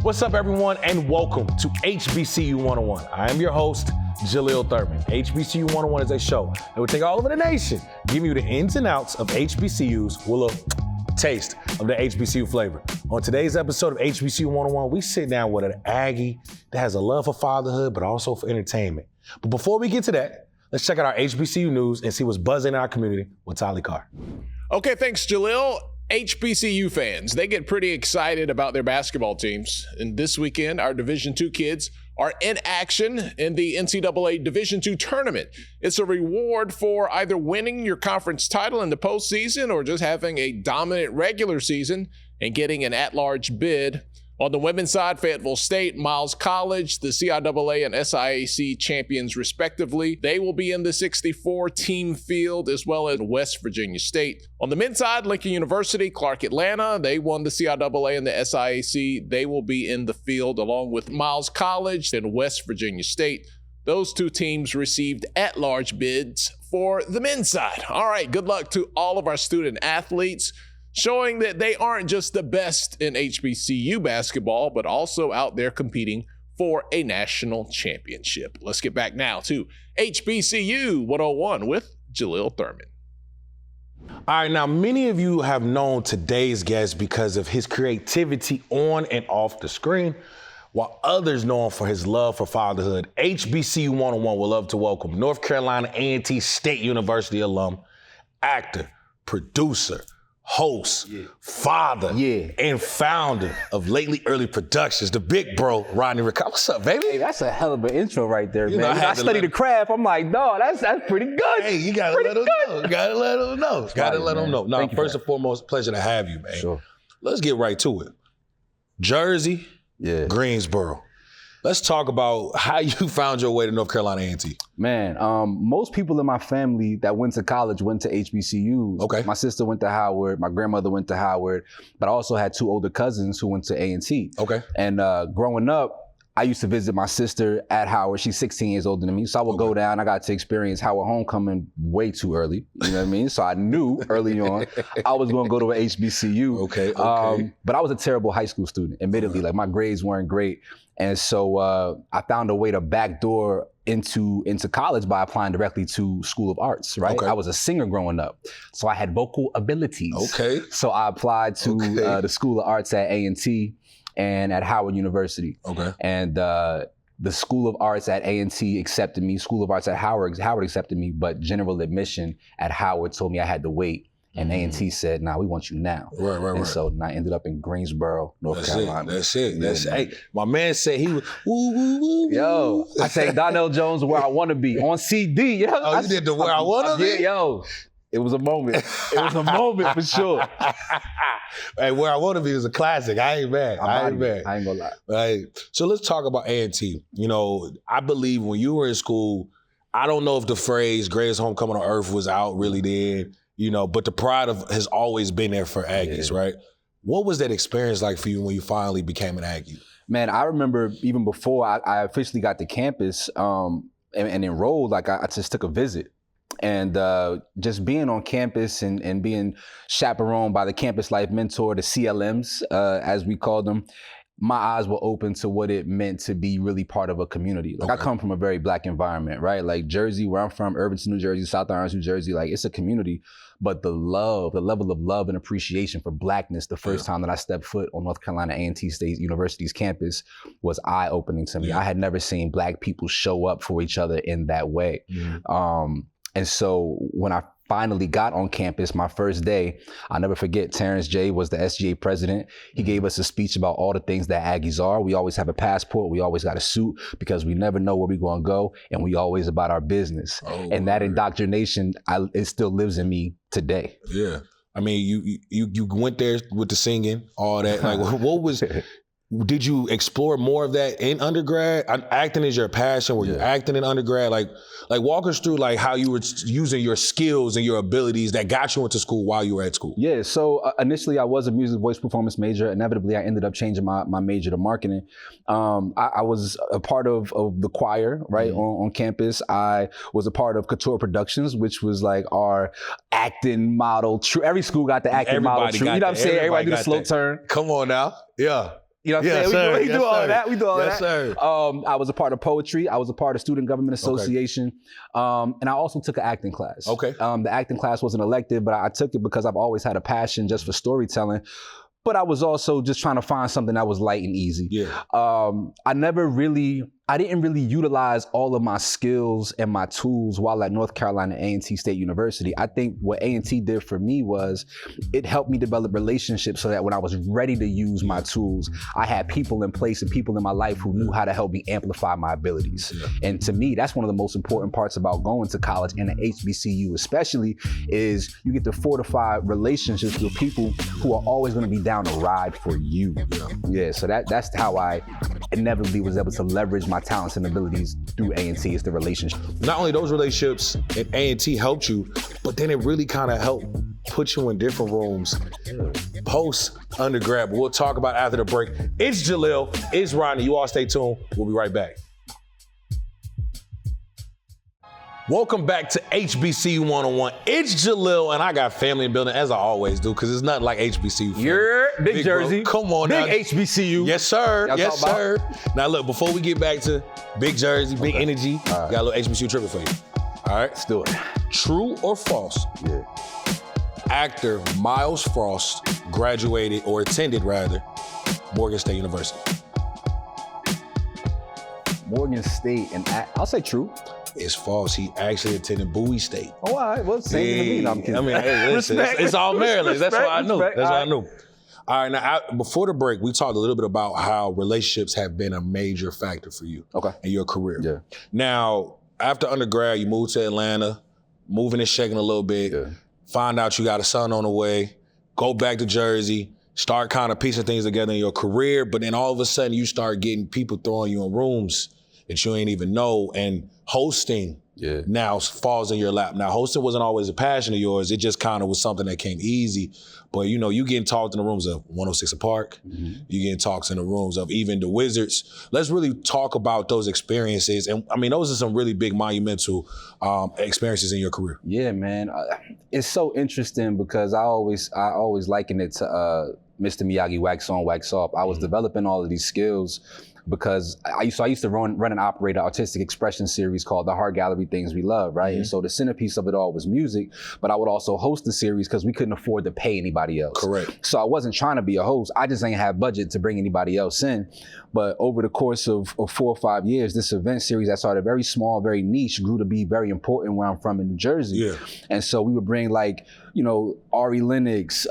What's up, everyone, and welcome to HBCU 101. I am your host, Jaleel Thurman. HBCU 101 is a show that will take all over the nation, giving you the ins and outs of HBCUs with a taste of the HBCU flavor. On today's episode of HBCU 101, we sit down with an Aggie that has a love for fatherhood, but also for entertainment. But before we get to that, let's check out our HBCU news and see what's buzzing in our community with Tali Carr. Okay, thanks, Jaleel. HBCU fans, they get pretty excited about their basketball teams. And this weekend, our Division II kids are in action in the NCAA Division II tournament. It's a reward for either winning your conference title in the postseason or just having a dominant regular season and getting an at-large bid. On the women's side, Fayetteville State, Miles College, the CIAA and SIAC champions respectively. They will be in the 64-team field, as well as West Virginia State. On the men's side, Lincoln University, Clark Atlanta, they won the CIAA and the SIAC. They will be in the field along with Miles College and West Virginia State. Those two teams received at-large bids for the men's side. All right, good luck to all of our student athletes, showing that they aren't just the best in HBCU basketball, but also out there competing for a national championship. Let's get back now to HBCU 101 with Jaleel Thurman. All right, now many of you have known today's guest because of his creativity on and off the screen, while others know him for his love for fatherhood. HBCU 101 would love to welcome North Carolina A&T State University alum, actor, producer, host, father, and founder of Lately Early Productions, the big bro, Rodney Rikai. What's up, baby? Hey, that's a hell of an intro right there, man. I study the craft. I'm like, dog, that's pretty good. Hey, you gotta let them know. Gotta let them know. Gotta let them know. Now, first and foremost, pleasure to have you, man. Sure. Let's get right to it. Jersey, Greensboro. Let's talk about how you found your way to North Carolina A&T. Man, most people in my family that went to college went to HBCUs. Okay. My sister went to Howard. My grandmother went to Howard. But I also had two older cousins who went to A&T. Okay. And growing up, I used to visit my sister at Howard. She's 16 years older than me. So I would go down. I got to experience Howard homecoming way too early. You know what I mean? So I knew early on I was going to go to an HBCU. Okay. But I was a terrible high school student, admittedly. Like, my grades weren't great. And so I found a way to backdoor into college by applying directly to School of Arts, right? Okay. I was a singer growing up, so I had vocal abilities. Okay. So I applied to the School of Arts at A&T and at Howard University. Okay. And the School of Arts at A&T accepted me. School of Arts at Howard accepted me, but general admission at Howard told me I had to wait. And A&T said, nah, we want you now. Right. And so I ended up in Greensboro, North Carolina. That's it. Hey, my man said he was woo, woo, woo. Yo, I sang Donnell Jones, Where I Wanna Be on CD. Yo, you did the Where I Wanna Be? Yeah, yo. It was a moment. It was a moment for sure. Hey, Where I Wanna Be is a classic. I ain't mad. I ain't gonna lie. Right. So let's talk about A&T. You know, I believe when you were in school, I don't know if the phrase greatest homecoming on earth was out really then. You know, but the pride has always been there for Aggies, right? What was that experience like for you when you finally became an Aggie? Man, I remember even before I officially got to campus and enrolled, like I just took a visit. And just being on campus and being chaperoned by the Campus Life Mentor, the CLMs, as we call them, my eyes were open to what it meant to be really part of a community. Like, I come from a very Black environment, right? Like Jersey, where I'm from, Irvington, New Jersey, South Orange, New Jersey, like, it's a community. But the level of love and appreciation for Blackness the first time that I stepped foot on North Carolina A&T State University's campus was eye-opening to me. I had never seen Black people show up for each other in that way. And so when I finally got on campus, my first day, I'll never forget, Terrence J was the SGA president. He gave us a speech about all the things that Aggies are. We always have a passport. We always got a suit because we never know where we're going to go, and we always about our business. And that indoctrination, it still lives in me today. Yeah. I mean, you went there with the singing, all that. Like, what was... Did you explore more of that in undergrad? Acting is your passion. Were you acting in undergrad? Like walk us through like how you were using your skills and your abilities that got you into school while you were at school. Yeah, so initially I was a music voice performance major. Inevitably, I ended up changing my major to marketing. I was a part of the choir, right, on campus. I was a part of Couture Productions, which was like our acting model. Every school got the acting model. You know what I'm saying? Everybody do the slow turn. Come on now. Yeah. You know what I'm Yes, saying? sir. We do all of that. We do all of Yes, that. sir. I was a part of poetry. I was a part of Student Government Association. And I also took an acting class. Okay. The acting class wasn't elective, but I took it because I've always had a passion just for storytelling. But I was also just trying to find something that was light and easy. Yeah. I didn't really utilize all of my skills and my tools while at North Carolina A&T State University. I think what A&T did for me was it helped me develop relationships so that when I was ready to use my tools, I had people in place and people in my life who knew how to help me amplify my abilities. And to me, that's one of the most important parts about going to college and an HBCU especially is you get to fortify relationships with people who are always going to be down to ride for you. Yeah, so that's how I inevitably was able to leverage my talents and abilities through A&T is the relationship. Not only those relationships at A&T helped you, but then it really kind of helped put you in different rooms post undergrad. But we'll talk about after the break. It's Jalil, it's Rodney. You all stay tuned. We'll be right back. Welcome back to HBCU 101. It's Jalil, and I got family in building, as I always do, because it's nothing like HBCU. You're Big Jersey. Bro. Come on Big now. HBCU. Yes, sir. Y'all Yes, sir. Now, look, before we get back to Big Jersey, Big Energy, got a little HBCU trivia for you. All right? Let's do it. True or false? Yeah. Actor Miles Frost graduated, or attended rather, Morgan State University. Morgan State and I'll say true. It's false. He actually attended Bowie State. Oh, all right. Well, same to me. No, I'm kidding. I mean, hey, listen, it's all Maryland. That's what I knew. That's what I knew. All right, now, before the break, we talked a little bit about how relationships have been a major factor for you in your career. Yeah. Now, after undergrad, you moved to Atlanta, moving and shaking a little bit, find out you got a son on the way, go back to Jersey, start kind of piecing things together in your career, but then all of a sudden you start getting people throwing you in rooms that you ain't even know, and hosting now falls in your lap. Now, hosting wasn't always a passion of yours. It just kind of was something that came easy. But, you know, you getting talked in the rooms of 106 and Park. You getting talks in the rooms of even the Wizards. Let's really talk about those experiences. And, I mean, those are some really big monumental experiences in your career. Yeah, man. It's so interesting because I always liken it to Mr. Miyagi, wax on, wax off. I was developing all of these skills because I used to run and operate an artistic expression series called The Heart Gallery Things We Love, right? And so the centerpiece of it all was music, but I would also host the series because we couldn't afford to pay anybody else. Correct. So I wasn't trying to be a host. I just ain't have budget to bring anybody else in. But over the course of 4 or 5 years, this event series that started very small, very niche, grew to be very important where I'm from in New Jersey. Yeah. And so we would bring like, you know, Ari Lennox, Jesse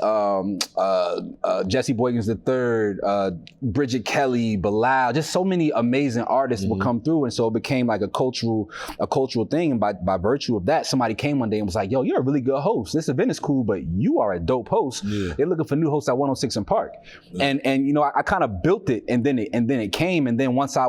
Boykins III, Bridget Kelly, Bilal, just so many amazing artists would come through. And so it became like a cultural thing. And by virtue of that, somebody came one day and was like, yo, you're a really good host. This event is cool, but you are a dope host. They're looking for new hosts at 106 and Park. And you know, I kind of built it and then it came. And then once I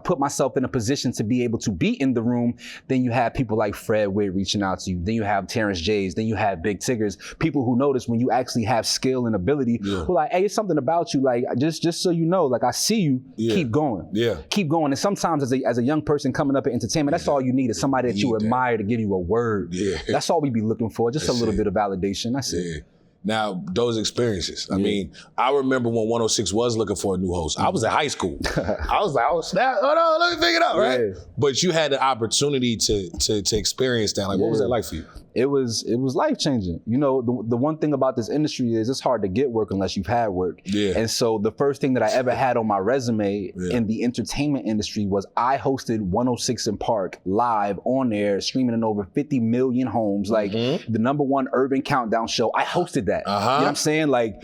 put myself in a position to be able to be in the room, then you have people like Fred Witt reaching out to you. Then you have Terrence Jays. Then you have Big Tiggers, people who notice when you actually have skill and ability, who like, hey, it's something about you. Like, just so you know, like I see you, keep going. Keep going. And sometimes as a young person coming up in entertainment, that's all you need is somebody that you admire to give you a word. That's all we be looking for. Just a little bit of validation. That's it. Now, those experiences. I mean, I remember when 106 was looking for a new host. I was in high school. I was like, oh, snap, hold on, let me figure it out, right? But you had the opportunity to experience that. Like, what was that like for you? It was life-changing. You know, the one thing about this industry is it's hard to get work unless you've had work. And so the first thing that I ever had on my resume in the entertainment industry was I hosted 106 and Park live on air, streaming in over 50 million homes, like the #1 urban countdown show. I hosted that. You know what I'm saying? Like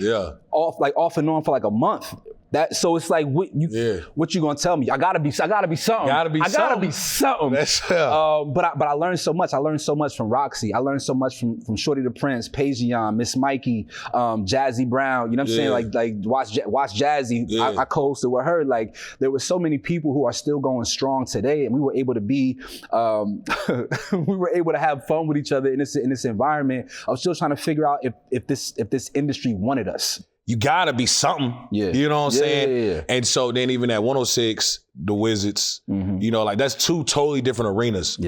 off and on for like a month. So it's like what you gonna tell me? I gotta be something. I gotta be something. But I learned so much. I learned so much from Roxy. I learned so much from Shorty the Prince, Pajion, Miss Mikey, Jazzy Brown. You know what I'm saying? Like watch Jazzy. I co-hosted with her. Like there were so many people who are still going strong today, and we were able to be, we were able to have fun with each other in this environment. I was still trying to figure out if this industry wanted us. You gotta be something. You know what I'm saying? And so then even at 106, the Wizards, you know, like that's two totally different arenas.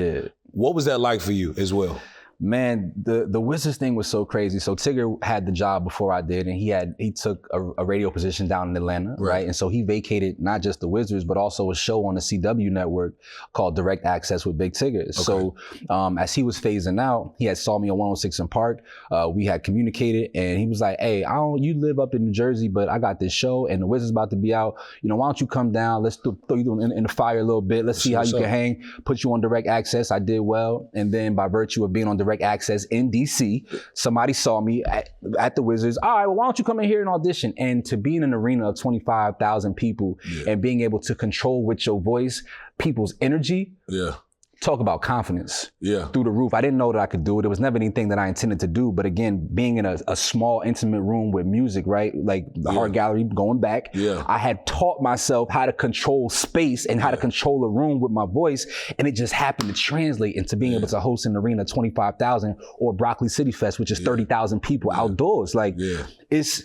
What was that like for you as well? Man, the Wizards thing was so crazy. So Tigger had the job before I did, and he took a radio position down in Atlanta, right? And so he vacated not just the Wizards, but also a show on the CW network called Direct Access with Big Tigger. Okay. So as he was phasing out, he had saw me on 106 in Park. We had communicated, and he was like, "Hey, you live up in New Jersey, but I got this show, and the Wizards about to be out. You know, why don't you come down? Let's throw you in the fire a little bit. Let's see how you can hang. Put you on Direct Access." I did well, and then by virtue of being on Direct Access in DC, somebody saw me at the Wizards. All right, well, why don't you come in here and audition? And to be in an arena of 25,000 people and being able to control with your voice people's energy. Talk about confidence through the roof. I didn't know that I could do it. It was never anything that I intended to do. But again, being in a small, intimate room with music, right? Like the Art Gallery, going back, I had taught myself how to control space and how to control a room with my voice. And it just happened to translate into being able to host an arena of 25,000 or Broccoli City Fest, which is 30,000 people outdoors. Like it's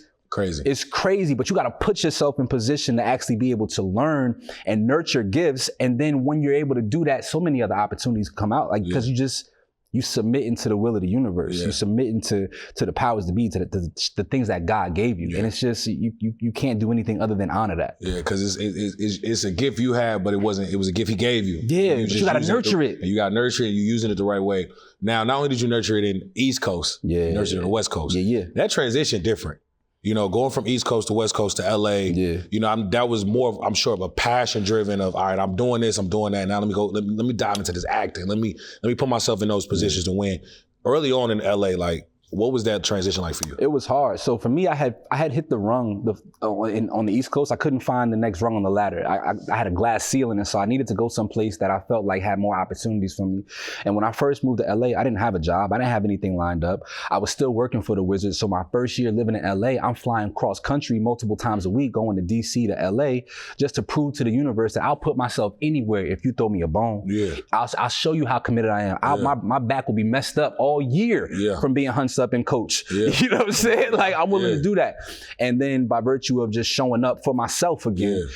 crazy, but you got to put yourself in position to actually be able to learn and nurture gifts. And then when you're able to do that, so many other opportunities come out, like because you submit into the will of the universe. You submit into the powers to be, to the things that God gave you. And it's just, you can't do anything other than honor that. Because it's a gift you have, but it was a gift he gave you. But you got to nurture it. And you got to nurture it, and you're using it the right way. Now, not only did you nurture it in East Coast, you nurtured it in the West Coast. That transition different. You know, going from East Coast to West Coast to LA, you know, that was more, I'm sure, of a passion driven of, all right, I'm doing this, I'm doing that. Now let me dive into this acting. Let me put myself in those positions to win. Early on in LA, like, what was that transition like for you? It was hard. So for me, I had hit the rung on the East Coast. I couldn't find the next rung on the ladder. I had a glass ceiling, and so I needed to go someplace that I felt like had more opportunities for me. And when I first moved to LA, I didn't have a job. I didn't have anything lined up. I was still working for the Wizards. So my first year living in LA, I'm flying cross country multiple times a week, going to DC to LA, just to prove to the universe that I'll put myself anywhere if you throw me a bone. I'll show you how committed I am. My back will be messed up all year from being hunched up and coach. You know what I'm saying? Like, I'm willing to do that. And then by virtue of just showing up for myself again,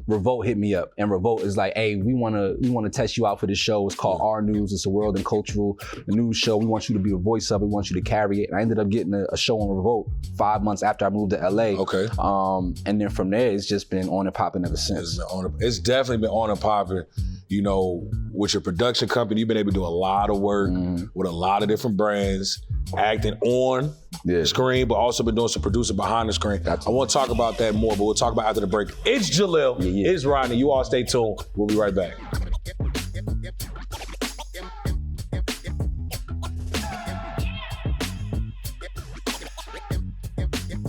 Revolt hit me up. And Revolt is like, hey, we wanna test you out for this show. It's called Our News. It's a world and cultural news show. We want you to be a voice of it. We want you to carry it. And I ended up getting a show on Revolt 5 months after I moved to LA. And then from there, it's just been on and popping ever since. It's definitely been on and popping. You know, with your production company, you've been able to do a lot of work with a lot of different brands, acting on the screen, but also been doing some producing behind the screen. I want to talk about that more, but we'll talk about after the break. It's Jalil, it's Rodney. You all stay tuned. We'll be right back.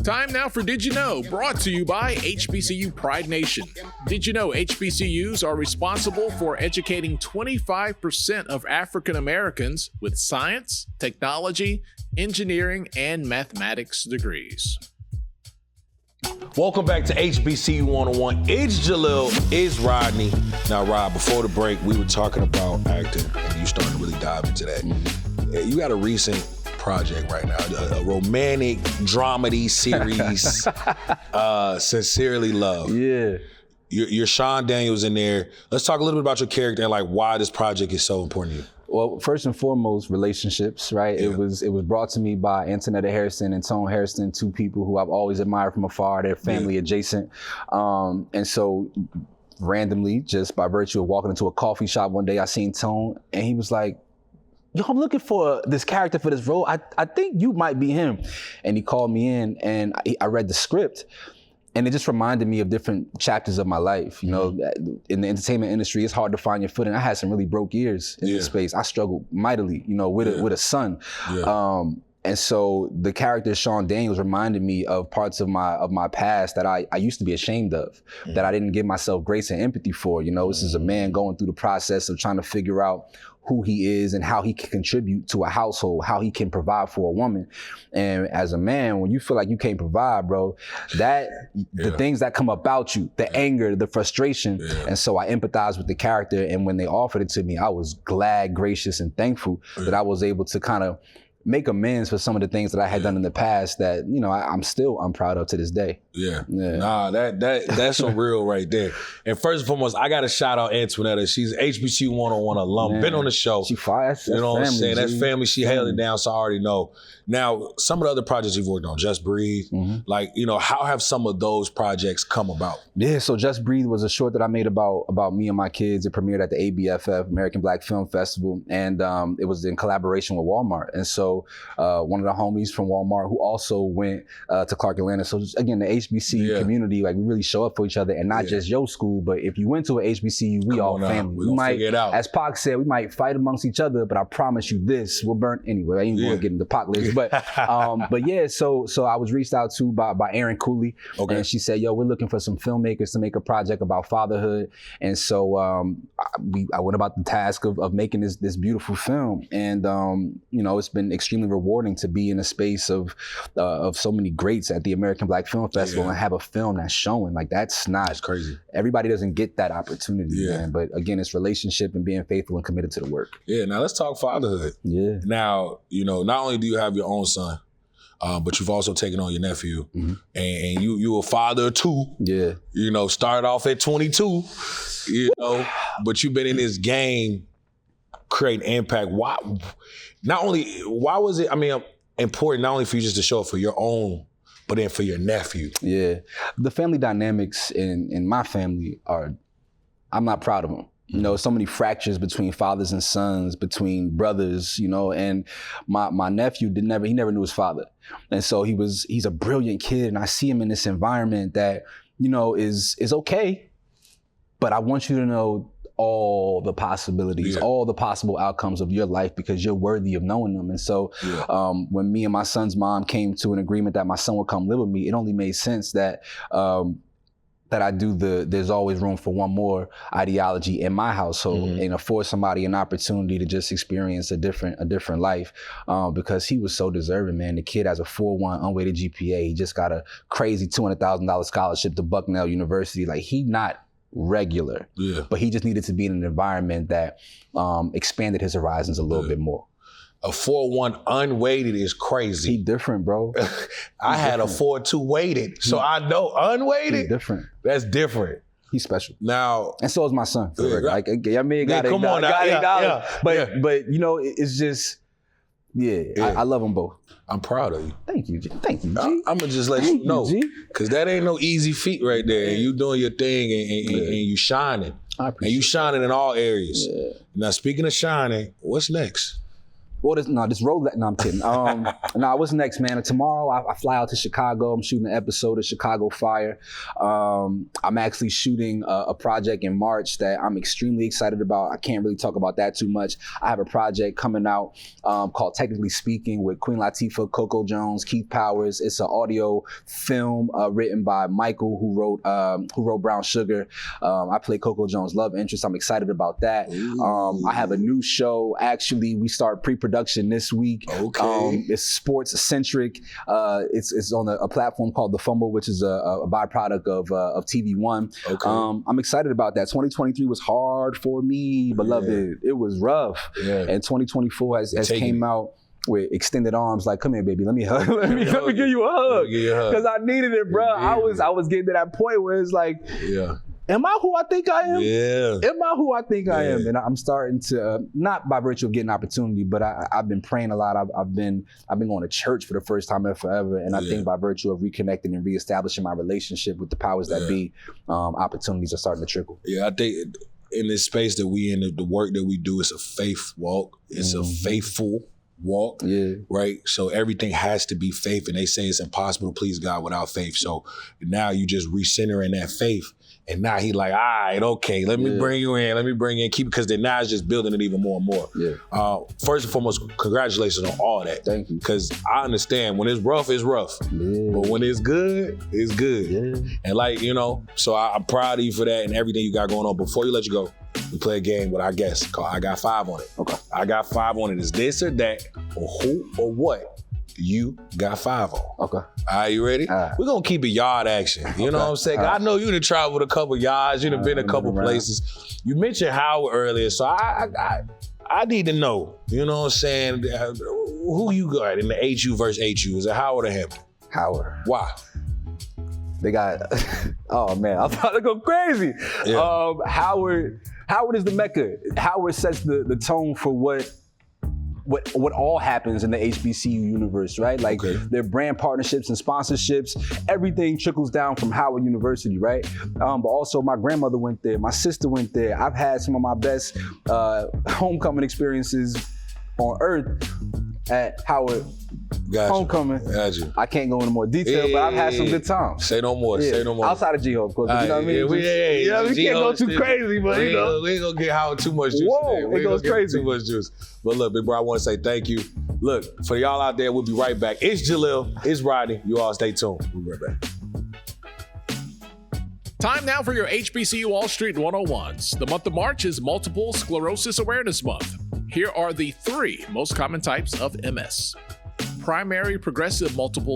Time now for Did You Know, brought to you by HBCU Pride Nation. Did you know HBCUs are responsible for educating 25% of African Americans with science, technology, engineering, and mathematics degrees? Welcome back to HBCU 101. It's Jalil, it's Rodney. Now, Rod, before the break, we were talking about acting, and you started to really dive into that. You got a recent project right now, a romantic dramedy series, Sincerely Loved. You're Sean Daniels in there. Let's talk a little bit about your character and like why this project is so important to you. Well, first and foremost, relationships, right? It was brought to me by Antonetta Harrison and Tone Harrison, two people who I've always admired from afar. They're family adjacent. And so randomly, just by virtue of walking into a coffee shop one day, I seen Tone and he was like, yo, I'm looking for this character for this role. I think you might be him. And he called me in and I read the script. And it just reminded me of different chapters of my life. You know, in the entertainment industry, it's hard to find your footing. I had some really broke years in this space. I struggled mightily, you know, with a son. And so the character Sean Daniels reminded me of parts of my past that I used to be ashamed of, that I didn't give myself grace and empathy for. You know, this is a man going through the process of trying to figure out who he is and how he can contribute to a household, how he can provide for a woman. And as a man, when you feel like you can't provide, bro, the things that come about you, the anger, the frustration. And so I empathized with the character. And when they offered it to me, I was glad, gracious, and thankful that I was able to kind of make amends for some of the things that I had done in the past that, you know, I'm still unproud of to this day. Yeah. Nah, that's some real right there. And first and foremost, I got to shout out Antoinetta. She's HBCU 101 alum, been on the show. She fire. You know what I'm saying? That's family. She held it down, so I already know. Now, some of the other projects you've worked on, Just Breathe, like, you know, how have some of those projects come about? Yeah, so Just Breathe was a short that I made about me and my kids. It premiered at the ABFF, American Black Film Festival, and it was in collaboration with Walmart. And so one of the homies from Walmart who also went to Clark Atlanta. So just, again, the HBCU community, like we really show up for each other, and not just your school, but if you went to an HBCU, we all family. We might, as Pac said, we might fight amongst each other, but I promise you this, we'll burn anyway. I ain't gonna get into Pac list, but yeah. So I was reached out to by Erin Cooley, and she said, "Yo, we're looking for some filmmakers to make a project about fatherhood." And so I went about the task of making this beautiful film, and you know, it's been extremely rewarding to be in a space of so many greats at the American Black Film Festival and have a film that's showing. Like that's crazy. Everybody doesn't get that opportunity, man. But again, it's relationship and being faithful and committed to the work. Yeah. Now let's talk fatherhood. Yeah. Now, you know, not only do you have your own son, but you've also taken on your nephew, and you a father of two. Yeah. You know, started off at 22. You know, but you've been in this game, creating impact. Why was it? I mean, important not only for you just to show up for your own, but then for your nephew. Yeah, the family dynamics in my family I'm not proud of them. You know, so many fractures between fathers and sons, between brothers, you know, and my nephew he never knew his father. And so he's a brilliant kid, and I see him in this environment that, you know, is okay, but I want you to know all the possibilities, all the possible outcomes of your life, because you're worthy of knowing them. And so when me and my son's mom came to an agreement that my son would come live with me, it only made sense that I do there's always room for one more ideology in my household, and afford somebody an opportunity to just experience a different life, because he was so deserving, man. The kid has a 4.1 unweighted GPA. He just got a crazy $200,000 scholarship to Bucknell University. Like, he not regular, but he just needed to be in an environment that expanded his horizons a little bit more. A 4.1 unweighted is crazy. He different, bro. I had a 4.2 weighted, so I know unweighted. He's different. That's different. He's special. Now, and so is my son. Like, I mean, got $8. But you know, it's just, I love them both. I'm proud of you. Thank you, G. Thank you, G. I'm gonna just let you know, because that ain't no easy feat right there. And you doing your thing, and you shining. I appreciate it. And you shining in all areas. Now, speaking of shining, what's next? Well, this road. No, I'm kidding. What's next, man? Tomorrow I fly out to Chicago. I'm shooting an episode of Chicago Fire. I'm actually shooting a project in March that I'm extremely excited about. I can't really talk about that too much. I have a project coming out called Technically Speaking with Queen Latifah, Coco Jones, Keith Powers. It's an audio film written by Michael, who wrote Brown Sugar. I play Coco Jones' love interest. I'm excited about that. I have a new show. Actually, we start pre-production this week. It's sports centric. It's on a platform called The Fumble, which is a byproduct of TV One. I'm excited about that. 2023 was hard for me, beloved. It was rough. And 2024 has came out with extended arms, like, come here, baby, let me hug. let me give you a hug, because I needed it, bro. I was getting to that point where it's like, am I who I think I am? Am I who I think I am? And I'm starting to, not by virtue of getting opportunity, but I've been praying a lot. I've been going to church for the first time in forever. And I think by virtue of reconnecting and reestablishing my relationship with the powers that be, opportunities are starting to trickle. Yeah, I think in this space that we in, the work that we do, is a faith walk. It's a faithful walk, right? So everything has to be faith. And they say it's impossible to please God without faith. So now you just recentering that faith. And now he like, all right, okay, let me bring you in, keep it, because then now it's just building it even more and more. First and foremost, congratulations on all that. Thank you. Because I understand when it's rough, but when it's good, it's good. And like, you know, so I'm proud of you for that and everything you got going on. Before you let you go, we play a game with our guest called I Got 5 on it. Okay. I Got 5 on it. It's this or that, or who or what you got 5 on. Okay. All right, you ready? We're going to keep it yard action. You know what I'm saying? I know you done traveled a couple yards. You done been a couple places. You mentioned Howard earlier, so I need to know. You know what I'm saying? who you got in the HU versus HU? Is it Howard or Hampton? Howard. Why? They got, oh man, I'm about to go crazy. Yeah. Howard is the Mecca. Howard sets the tone for what all happens in the HBCU universe, right? Like their brand partnerships and sponsorships, everything trickles down from Howard University, right? But also my grandmother went there, my sister went there. I've had some of my best homecoming experiences on earth at Howard homecoming. Got you. I can't go into more detail, but I've had some good times. Say no more. Say no more. Outside of G-Ho, of course. You know what I mean? We can't go too crazy, but we ain't gonna get Howard too much juice. Whoa, we it goes crazy. Too much juice. But look, big bro, I want to say thank you. Look, for y'all out there, we'll be right back. It's Jalil, it's Rodney. You all stay tuned. We'll be right back. Time now for your HBCU Wall Street 101s. The month of March is Multiple Sclerosis Awareness Month. Here are the 3 most common types of MS. Primary progressive multiple